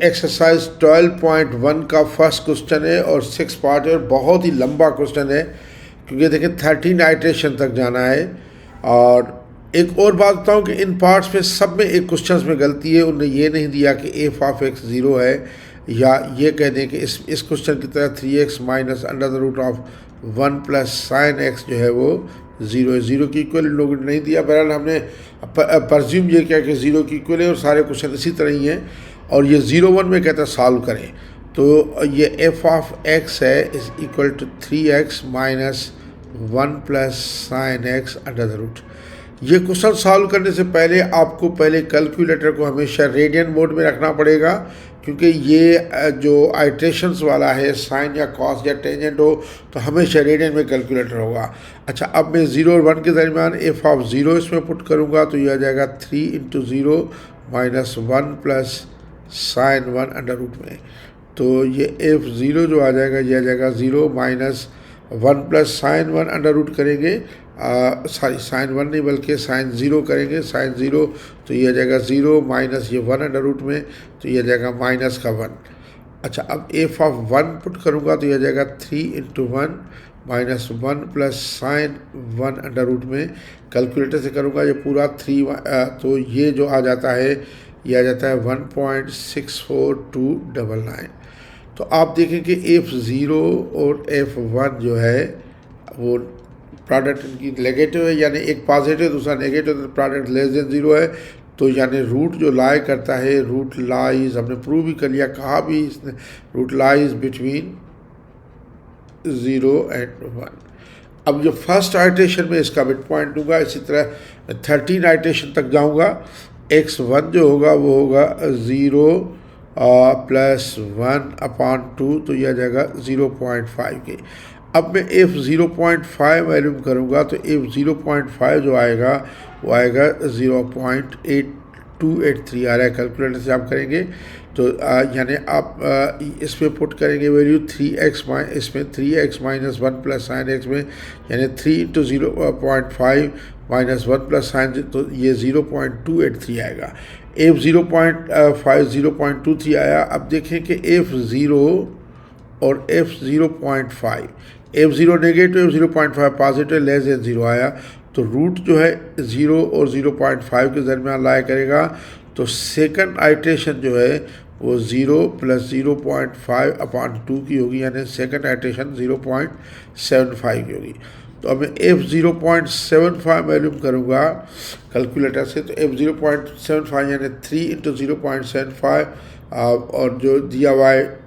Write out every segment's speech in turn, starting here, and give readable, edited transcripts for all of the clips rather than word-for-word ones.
Exercise 12.1 का first question है और 6 पार्ट है और बहुत ही लंबा क्वेश्चन है क्योंकि देखिए 13 आइट्रेशन तक जाना है। और एक और बात बताऊँ कि इन पार्ट्स में सब में एक क्वेश्चन में गलती है, उन्होंने ये नहीं दिया कि एफ ऑफ एक्स 0 है, या ये कह दें कि इस क्वेश्चन की तरह 3x minus under the root of 1 plus sine x जो है वो 0 है। 0 की इक्वल लोगों ने नहीं दिया, बहरहाल हमने परज्यूम ये किया कि 0 की इक्वल है और सारे क्वेश्चन इसी तरह ही हैं। और ये 0 1 में कहता है सॉल्व करें, तो ये एफ ऑफ एक्स है is equal to 3x minus 1 plus sine x under the root. ये क्वेश्चन सॉल्व करने से पहले आपको पहले कैलकुलेटर को हमेशा रेडियन मोड में रखना पड़ेगा, क्योंकि ये जो आइट्रेशंस वाला है साइन या कॉस या टेंजेंट हो तो हमेशा रेडियन में कैलकुलेटर होगा। अच्छा, अब मैं 0 और 1 के दरमियान एफ ऑफ 0 इसमें पुट करूँगा तो ये आ जाएगा 3 into 0 minus 1 plus sine 1 under root में। तो ये एफ 0 जो आ जाएगा ये आ जाएगा 0 minus 1 plus sine 1 under root करेंगे, साइन 1 नहीं बल्कि साइन 0 करेंगे, साइन 0 तो ये आ जाएगा 0 माइनस ये 1 अंडर रूट में तो ये आ जाएगा माइनस का 1। अच्छा, अब एफ ऑफ 1 पुट करूँगा तो ये आ जाएगा 3 into 1 minus 1 plus sine 1 under root में। कैलकुलेटर से करूँगा ये पूरा 3 तो ये जो आ जाता है ये आ जाता है 1.64299। तो आप देखें कि F0 और F1 जो है वो प्रोडक्ट इनकी नेगेटिव है, यानी एक पॉजिटिव दूसरा नेगेटिव, तो प्रोडक्ट लेस देन 0 है। तो यानी रूट जो लाई करता है, रूट लाइज हमने प्रूव भी कर लिया, कहा भी इसने रूट लाइज बिटवीन 0 एंड 1। अब जो फर्स्ट आइट्रेशन में इसका मिड पॉइंट दूंगा, इसी तरह 13 आइट्रेशन तक जाऊंगा। x1 जो होगा वो होगा 0 प्लस 1 अपॉन 2 तो यह आ जाएगा 0.5 के। अब मैं f 0.5 वैल्यूम करूँगा तो f 0.5 जो आएगा वो आएगा 0.8283 आ रहा है। कैलकुलेटर से आप करेंगे तो यानी आप इसमें पुट करेंगे वैल्यू 3x इसमें 3x minus 1 plus sine x में, यानी 3 इंटू 0.5 माइनस 1 प्लस साइन, तो ये 0.283 आएगा। f 0.5 0.23 आया। अब देखें कि f0 और f 0.5 negative, 0.5 positive, less than 0 आया। तो रूट जो है 0 और 0.5 के दरमियान लाया करेगा, तो सेकंड आइट्रेशन जो है वो 0 प्लस 0.5 अपॉन 2 की होगी, यानी सेकंड आइट्रेशन 0.75 की होगी। तो अब मैं f 0.75 वैल्यूम करूँगा कैलकुलेटर से, तो f 0.75 यानी 3 इंटू 0.75 और जो दिया हुआ है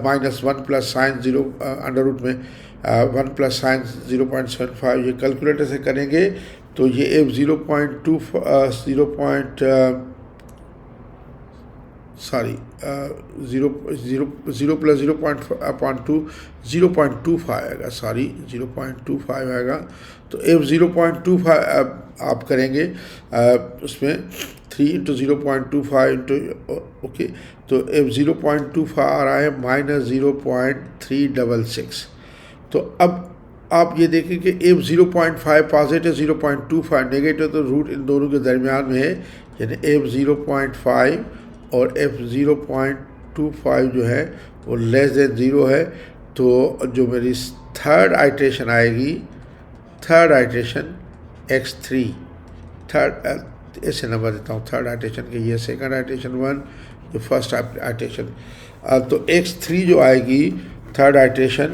minus 1 plus sine 0 under root में 1 प्लस साइन 0.75, ये कैलकुलेटर से करेंगे तो ये f 0 प्लस 0.2 0.25 आएगा, 0.25 आएगा। तो f 0.25 आप करेंगे उसमें 3 इंटू 0.25 इंटू ओके, तो f 0.25 आ रहा है माइनस 0.366। तो अब आप ये देखें कि f 0.5 पॉजिटिव 0.25 नेगेटिव, तो रूट इन दोनों के दरमियान में है, यानी f 0.5 और f 0.25 जो है वो लेस देन 0 है। तो जो मेरी थर्ड आइट्रेशन आएगी, थर्ड आइट्रेशन x3, थर्ड ऐसे नंबर देता हूँ थर्ड आइट्रेशन के, ये सेकंड आइट्रेशन 1, ये फर्स्ट आइट्रेशन। तो x3 जो आएगी थर्ड आइट्रेशन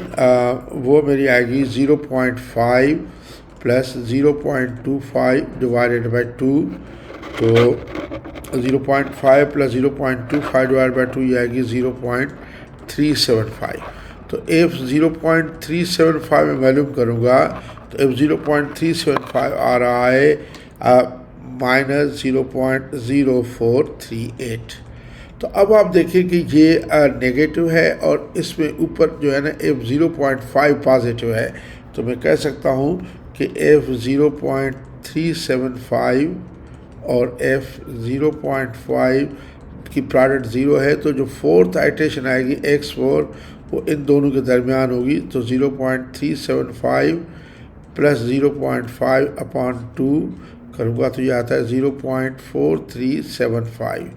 वो मेरी आएगी 0.5 प्लस 0.25 डिवाइडेड बाई 2, तो 0.5 प्लस 0.25 डिवाइड बाई 2 ये आएगी 0.375। तो f 0.375 में वैल्यूम करूँगा तो f 0.375 आ रहा है माइनस 0.0438। तो अब आप देखें कि ये नेगेटिव है और इसमें ऊपर जो है ना f 0.5 पॉजिटिव है, तो मैं कह सकता हूँ कि f 0.375 और f 0.5 की प्रोडक्ट 0 है, तो जो फोर्थ आइट्रेशन आएगी x4 वो इन दोनों के दरमियान होगी। तो 0.375 प्लस 0.5 अपॉन 2 करूँगा तो ये आता है 0.4375।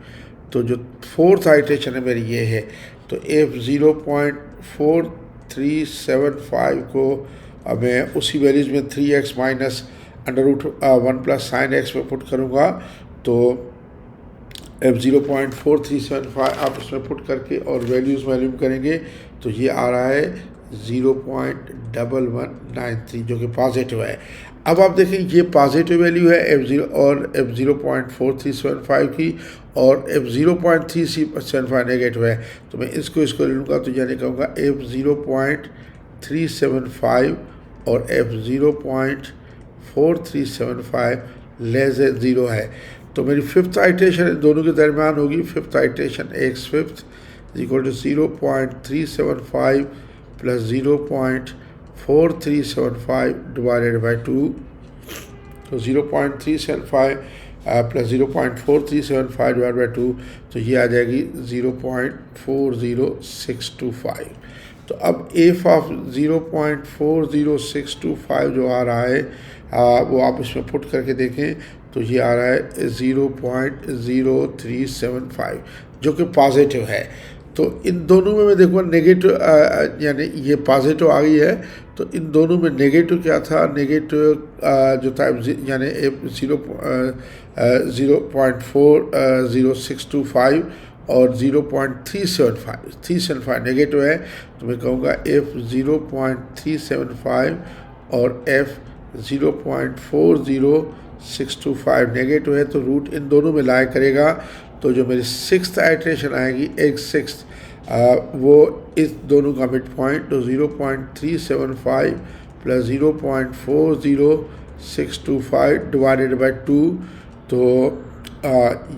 तो जो फोर्थ आइट्रेशन है मेरी ये है। तो f0.4375 को अब मैं उसी वैल्यूज़ में 3x minus √1 plus sine x में पुट करूँगा। तो f0.4375 आप इसमें पुट करके और वैल्यूज़ मालूम करेंगे तो ये आ रहा है 0.1193 जो कि पॉजिटिव है। अब आप देखें ये पॉजिटिव वैल्यू है f0.4375 की और f0.375 नेगेटिव है। तो मैं इसको ले लूँगा तो यानी कहूँगा f0.375 और f0.4375 लेस देन 0 है। तो मेरी फिफ्थ आइट्रेशन इन दोनों के दरमियान होगी। Fifth iteration x fifth is equal to 0.375 plus 0.4375 divided by 2। तो 0.375 प्लस 0.4375 डिवाइड बाई 2 तो ये आ जाएगी 0.40625। तो अब एफ ऑफ 0.40625 जो आ रहा है वो आप इसमें पुट करके देखें तो ये आ रहा है 0.0375 जो कि पॉजिटिव है। तो इन दोनों में मैं देखूँगा नेगेटिव यानी ये पॉजिटिव आ गई है। तो इन दोनों में नेगेटिव क्या था, नेगेटिव जो था यानी 0.40625 और 0.375 नेगेटिव है। तो मैं कहूँगा f0.375 और f0.40625 नेगेटिव है। तो रूट इन दोनों में लाई करेगा तो जो मेरी सिक्स्थ आइट्रेशन आएगी x6 वो इस दोनों का मिड पॉइंट तो 0.375 प्लस 0.40625 डिवाइडेड बाई 2। तो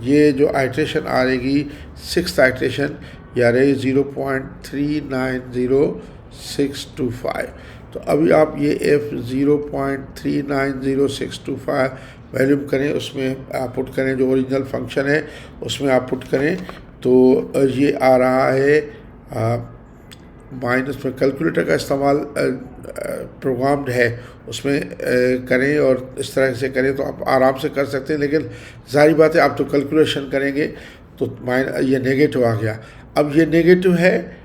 ये जो आइट्रेशन आ रहेगी सिक्स्थ आइट्रेशन या रही 0.390625। तो अभी आप ये f0.390625 वैल्यूम करें, उसमें आप पुट करें जो ओरिजिनल फंक्शन है उसमें आप पुट करें तो ये आ रहा है माइनस में कैलकुलेटर का इस्तेमाल प्रोग्राम्ड है उसमें करें और इस तरह से करें तो आप आराम से कर सकते हैं। लेकिन जाहिर बात है आप तो कैलकुलेशन करेंगे तो ये नेगेटिव आ गया। अब ये नेगेटिव है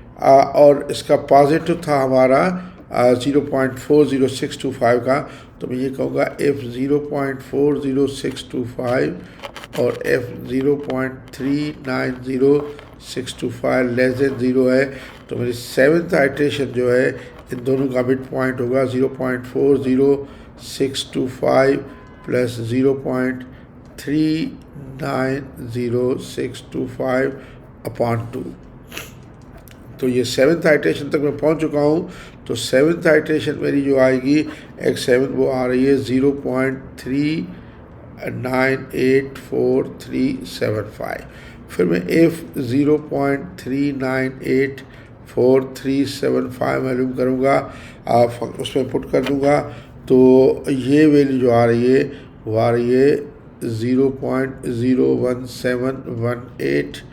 और इसका पॉजिटिव था हमारा 0.40625 का। तो मैं ये कहूँगा f0.40625 और f0.390625 लेस देन 0 है। तो मेरी सेवन्थ आइट्रेशन जो है इन दोनों का मिड पॉइंट होगा 0.40625 प्लस 0.390625 अपॉन 2। तो ये सेवन्थ आइट्रेशन तक मैं पहुंच चुका हूं। तो सेवन्थ आइट्रेशन मेरी जो आएगी x7 वो आ रही है 0.39844375। फिर मैं f0.39844375 मालूम करूँगा उसमें पुट कर दूँगा। तो ये वैल्यू जो आ रही है वो आ रही है 0.01718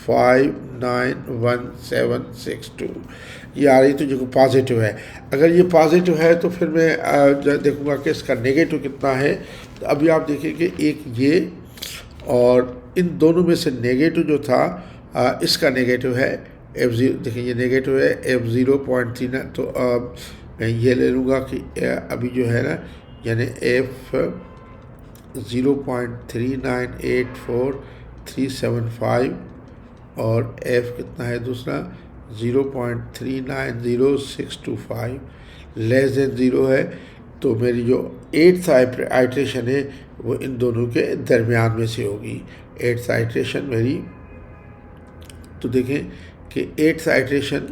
591762 ये आ रही। तो जो पॉजिटिव है, अगर ये पॉजिटिव है तो फिर मैं देखूंगा कि इसका नेगेटिव कितना है। तो अभी आप देखिए कि एक ये और इन दोनों में से नेगेटिव जो था इसका नेगेटिव है f0। देखिए ये नेगेटिव है f0.39। तो मैं ये ले लूँगा कि अभी जो है ना यानी f0.39844375 और f कितना है दूसरा 0.390625 लेस देन 0 है। तो मेरी जो एट्थ आइट्रेशन है वो इन दोनों के दरमियान में से होगी। एट्थ आइट्रेशन मेरी, तो देखें कि एट्थ आइट्रेशन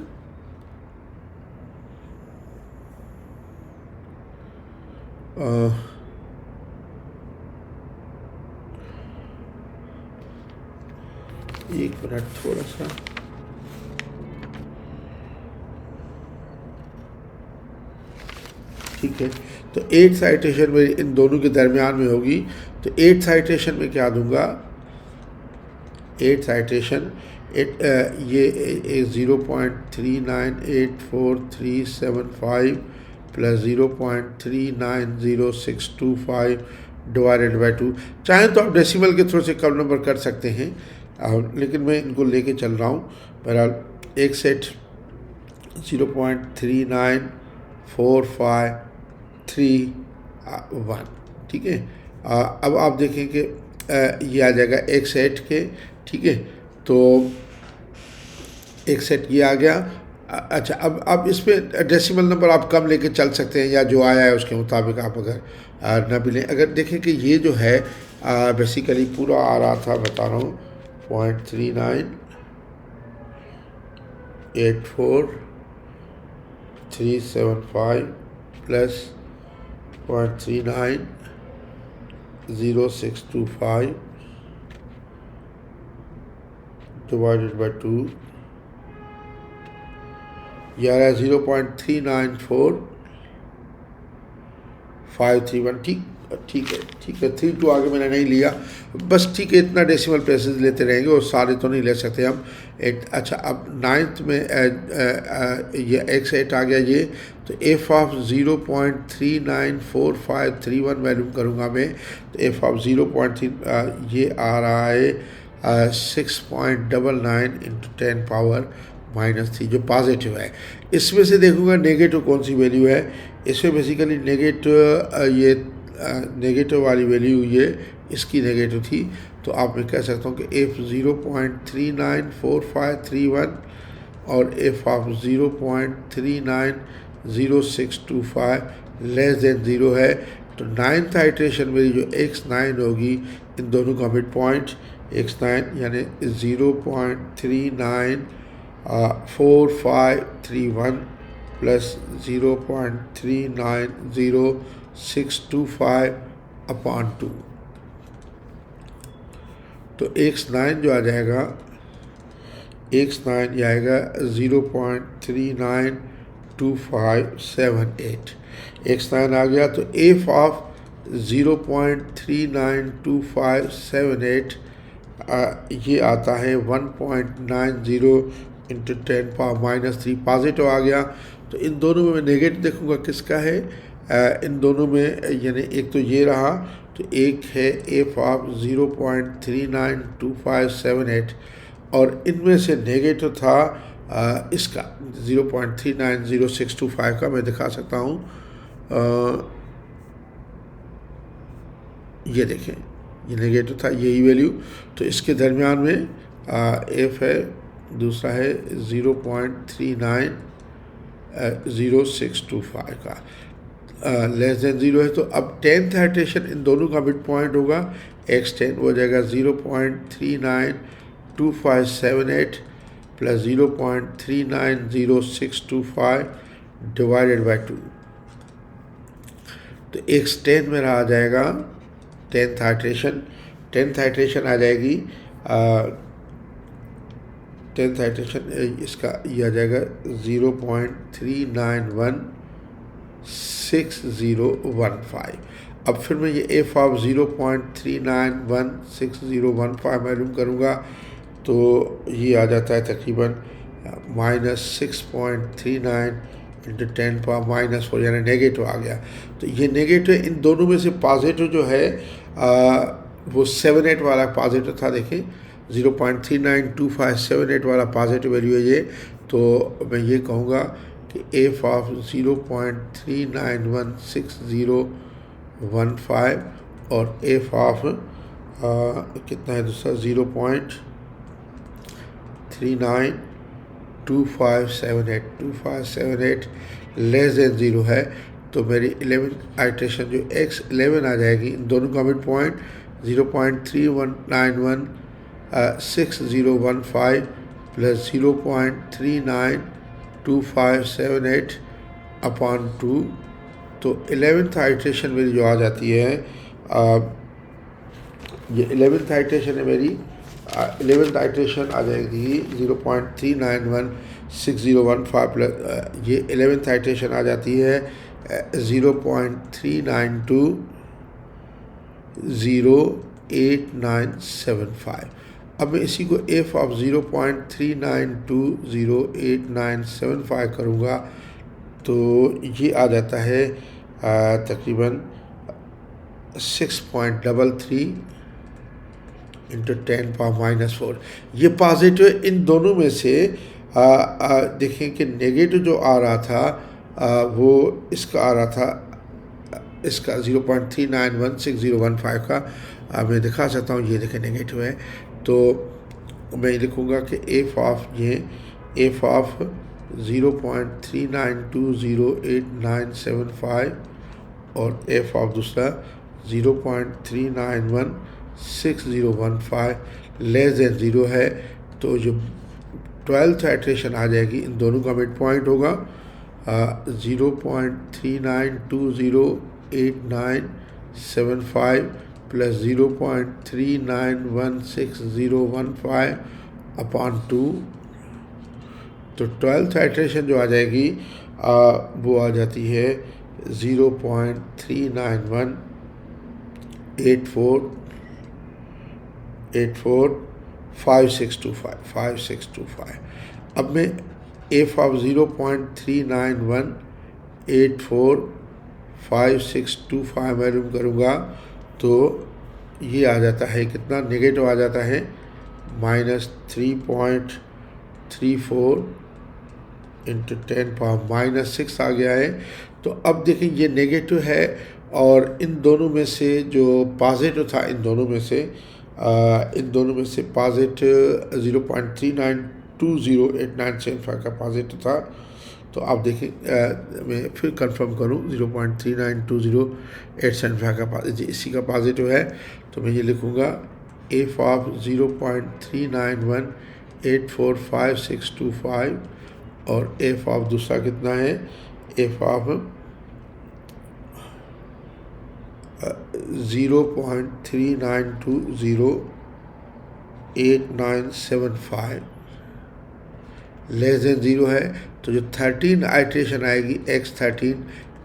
एक मिनट थोड़ा सा ठीक है। तो एट्थ आइट्रेशन में इन दोनों के दरमियान में होगी। तो एट्थ आइट्रेशन में क्या दूंगा, एट्थ आइट्रेशन ये 0.39844375 प्लस 0.390625 डिवाइडेड बाई 2। चाहें तो आप डेसिमल के थ्रू से कम नंबर कर सकते हैं, लेकिन मैं इनको लेके चल रहा हूँ। बहरहाल एक सेट 0.394531, ठीक है। अब आप देखें कि ये आ जाएगा एक सेट के, ठीक है। तो एक सेट ये आ गया। अच्छा, अब इस पर डेसिमल नंबर आप कम लेके चल सकते हैं, या जो आया है उसके मुताबिक आप अगर न भी लें। अगर देखें कि ये जो है बेसिकली पूरा आ रहा था, बता रहा हूँ, 0.3984375 प्लस 0.390625 डिवाइडेड बाई 2, यह है 0.394531। ठीक है 32 आगे मैंने नहीं लिया, बस ठीक है, इतना डेसिमल प्लेसेस लेते रहेंगे और सारे तो नहीं ले सकते हम। अच्छा, अब नाइन्थ में ये एक्स 8 आ गया ये, तो एफ ऑफ 0.394531 वैल्यूम करूँगा मैं, तो एफ ऑफ 0.3 ये आ रहा है 6.99 इंटू 10 पावर -3, जो पॉजिटिव है। इसमें से देखूंगा नेगेटिव कौन सी वैल्यू है। इसमें बेसिकली नेगेटिव वाली वैल्यू ये इसकी नेगेटिव थी, तो आप मैं कह सकता हूँ कि एफ 0.394531 और एफ ऑफ 0.390625 लेस देन 0 है। तो नाइन्थ आइट्रेशन मेरी जो x9 होगी, इन दोनों का मिड पॉइंट x9 यानी 0.394531 प्लस 0.390625 अपॉन 2। तो x9 जो आ जाएगा, x9 ये आएगा 0.392578। x9 आ गया, तो एफ ऑफ 0.392578 ये आता है 1.90 इंटू 10 पावर -3, पॉजिटिव आ गया। तो इन दोनों में मैं नेगेटिव देखूंगा किसका है। इन दोनों में यानी एक तो ये रहा, तो एक है एफ ऑफ 0.392578 और इनमें से नेगेटिव था इसका 0.390625 का। मैं दिखा सकता हूँ, ये देखें, ये नेगेटिव था, यही वैल्यू। तो इसके दरमियान में एफ है, दूसरा है 0.390625 का, लेस देन 0 है। तो अब 10th आइट्रेशन इन दोनों का मिड पॉइंट होगा, x10 हो जाएगा 0.392578 प्लस 0.390625 डिवाइडेड बाई 2। तो x10 मेरा आ जाएगा 10th आइट्रेशन आ जाएगी 10th आइट्रेशन इसका ये आ जाएगा 0.391615। अब फिर मैं ये एफ ऑफ 0.391615 मालूम करूँगा, तो ये आ जाता है तकरीबन -6.39 इंटू 10 पावर -4, यानी नेगेटिव आ गया। तो ये नेगेटिव, इन दोनों में से पॉजिटिव जो है वो 78 वाला पॉजिटिव था। देखिए 0.392578 वाला पॉजिटिव वैल्यू है ये। तो मैं ये कहूँगा कि एफ ऑफ 0.391615 और एफ ऑफ कितना है दूसरा 0.392578 लेस देन 0 है। तो मेरी 11th आइट्रेशन जो x11 आ जाएगी, इन दोनों का मिड पॉइंट 0.31916015 प्लस 0.392578 अपॉन 2। तो 11th आइट्रेशन मेरी जो आ जाती है, ये 11th आइट्रेशन है मेरी, 11th आइट्रेशन आ जाएगी 0.3916015 प्लस ये 11th आइट्रेशन आ जाती है 0.39208975। अब मैं इसी को एफ ऑफ 0.39208975 करूँगा, तो ये आ जाता है तकरीबन 6.33 इंटू 10⁻⁻⁴। ये पॉजिटिव है। इन दोनों में से देखें कि नेगेटिव जो आ रहा था वो इसका आ रहा था, इसका 0.3916015 का। मैं दिखा सकता हूँ, ये देखें नेगेटिव है। तो मैं लिखूँगा कि एफ ऑफ 0.3920895 और एफ ऑफ दूसरा 0.3916015 लेस देन 0 है। तो जो 12th आइट्रेशन आ जाएगी, इन दोनों का मिड पॉइंट होगा 0.39208975 प्लस 0.391615 अपॉन 2। तो 12th आइट्रेशन जो आ जाएगी वो आ जाती है 0.39184565। अब मैं एफ ऑफ 0.39184565 मालूम करूँगा तो ये आ जाता है कितना, नेगेटिव आ जाता है -3.34 इंटू 10⁻⁻�6 आ गया है। तो अब देखें ये नेगेटिव है और इन दोनों में से जो पॉजिटिव था, इन दोनों में से पॉजिटिव 0.39208975 का पॉजिटिव था। तो आप देखें मैं फिर कंफर्म करूं, 0.392085 का पॉजिटिव, इसी का पॉजिटिव है। तो मैं ये लिखूँगा एफ ऑफ 0.391845625 और एफ ऑफ दूसरा कितना है, एफ ऑफ 0.3920895 लेस देन 0 है। तो जो 13 आइट्रेशन आएगी x13,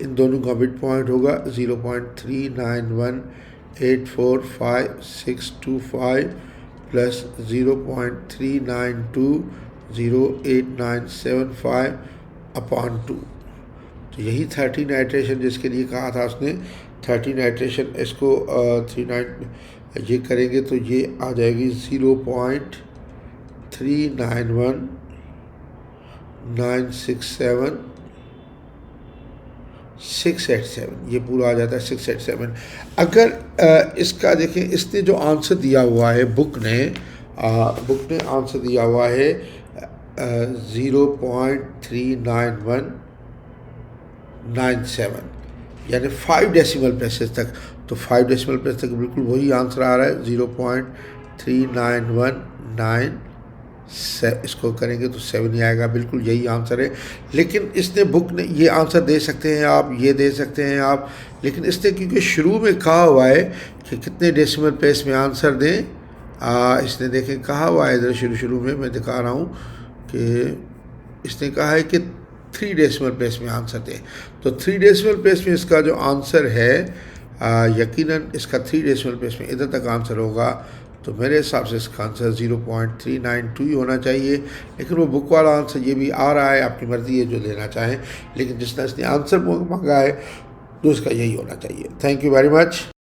इन दोनों का मिड पॉइंट होगा 0.391845625 प्लस 0.3920895 अपॉन 2। तो यही 13 आइट्रेशन जिसके लिए कहा था उसने, 13 आइट्रेशन इसको 39 ये करेंगे तो ये आ जाएगी 0.391967 ये पूरा आ जाता है 687। अगर इसका देखें, इसने जो आंसर दिया हुआ है बुक ने आंसर दिया हुआ है 0.39197 यानी 5 डेसिमल प्लेसेस तक। तो 5 डेसिमल प्लेस तक बिल्कुल वही आंसर आ रहा है 0.3919, इसको करेंगे तो 7 ही आएगा, बिल्कुल यही आंसर है। लेकिन इसने बुक ने ये आंसर दे सकते हैं आप, ये दे सकते हैं आप, लेकिन इसने क्योंकि शुरू में कहा हुआ है कि कितने डेसिमल प्लेस में आंसर दें, इसने देखें कहा हुआ है इधर शुरू में मैं दिखा रहा हूँ कि इसने कहा है कि 3 डेसिमल प्लेस में आंसर दें। तो 3 डेसिमल प्लेस में इसका जो आंसर है यकीनन इसका 3 डेसिमल प्लेस में इधर तक आंसर होगा। तो मेरे हिसाब से इसका आंसर 0.392 ही होना चाहिए। लेकिन वो बुक वाला आंसर ये भी आ रहा है, आपकी मर्ज़ी है जो लेना चाहें, लेकिन जिसने इसने आंसर मांगा है तो उसका यही होना चाहिए। Thank you very much.